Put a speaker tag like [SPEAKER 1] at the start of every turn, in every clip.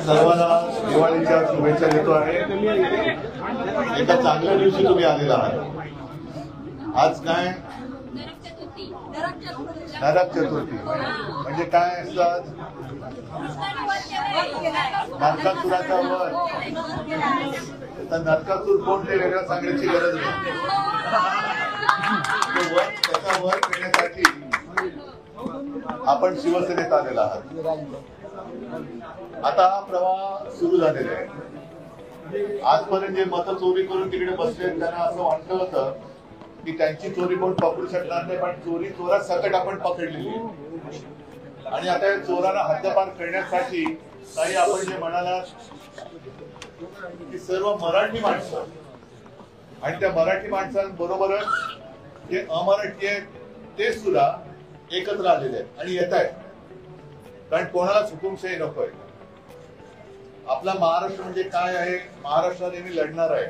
[SPEAKER 1] सर्वांना दिवाळीच्या शुभेच्छा देतो आहे। एका चांगल्या दिवशी तुम्ही आलेला आहात। आज काय नरक चतुर्थी म्हणजे काय असतात? नरकासुराचा वध। तर नरकासुर कोण ते वेगळं सांगण्याची गरज नाही। त्याचा वध करण्यासाठी आपण शिवसेनेत आलेला आहात। आता हा प्रवाह सुरू झालेला आहे। आजपर्यंत जे मतं चोरी करून तिकडे बसले त्यांना असं वाटलं होतं की त्यांची चोरी कोण पकडू शकणार नाही, पण चोरी चोरा सकट आपण पकडलेली। आणि आता या चोरांना हद्दपार करण्यासाठी काही आपण जे म्हणाला की सर्व मराठी माणसं आणि त्या मराठी माणसांबरोबरच जे अमराठी आहेत ते सुद्धा एकत्र आलेले आहेत आणि येत आहेत। कारण कोणालाच हुकुमशाही नकोय। आपला महाराष्ट्र म्हणजे काय आहे? महाराष्ट्र नेहमी लढणार आहे।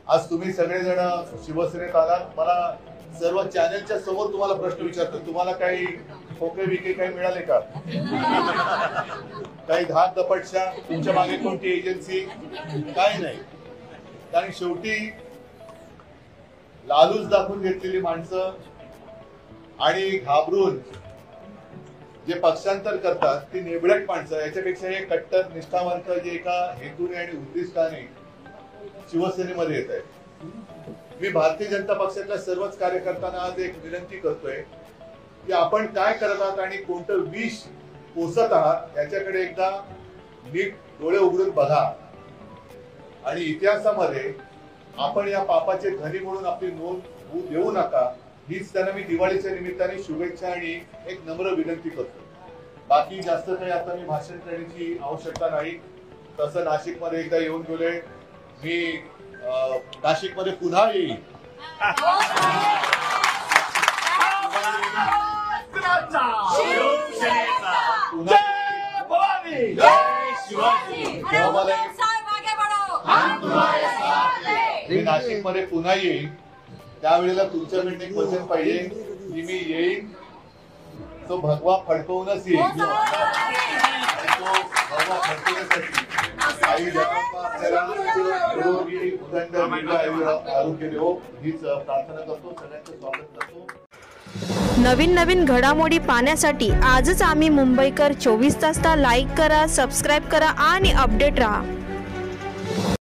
[SPEAKER 1] आज तुम्ही सगळेजण शिवसेनेत आलात। मला सर्व चॅनलच्या समोर तुम्हाला प्रश्न विचारतो, तुम्हाला काही खोके विके काही मिळाले का? काही धाक दपटशा तुमच्या मागे कोणती एजन्सी? काही नाही। कारण शेवटी लालूच दाखवून घेतलेली माणसं आणि घाबरून जे पक्षांतर करतात ती निवडक माणसं, याच्यापेक्षा हे कट्टर निष्ठावंत जे एका हेतूने आणि उद्दिष्टाने शिवसेनेमध्ये येत आहेत। मी भारतीय जनता पक्षाच्या सर्वच कार्यकर्त्यांना आज एक विनंती करतोय की आपण काय करत आहात आणि कोणतं विष पोसत आहात याच्याकडे एकदा नीट डोळे उघडून बघा आणि इतिहासामध्ये आपण या पापाचे धनी म्हणून आपली नोंद होऊ देऊ नका। हीच त्यांना मी दिवाळीच्या निमित्ताने शुभेच्छा आणि एक नम्र विनंती करतो। बाकी जास्त काही आता मी भाषण करण्याची आवश्यकता नाही। तसं नाशिकमध्ये एकदा येऊन गेले मी, नाशिकमध्ये पुन्हा येईल। मी नाशिकमध्ये पुन्हा येईल, त्यावेळेला तुमच्याकडे एक वचन पाहिजे की मी येईन तो भगवा फडकवूनच येईल। तो भगवा फडकवण्यासाठी आई जगदंबा आपल्याला निरोगी उदंड आरोग्य देवो हीच प्रार्थना करतो। सगळ्यांचं स्वागत करतो।
[SPEAKER 2] नवीन नवीन घडामोडी पाहण्यासाठी आजच आम्ही मुंबईकर 24 तासला लाईक करा, सबस्क्राईब करा आणि अपडेट रहा।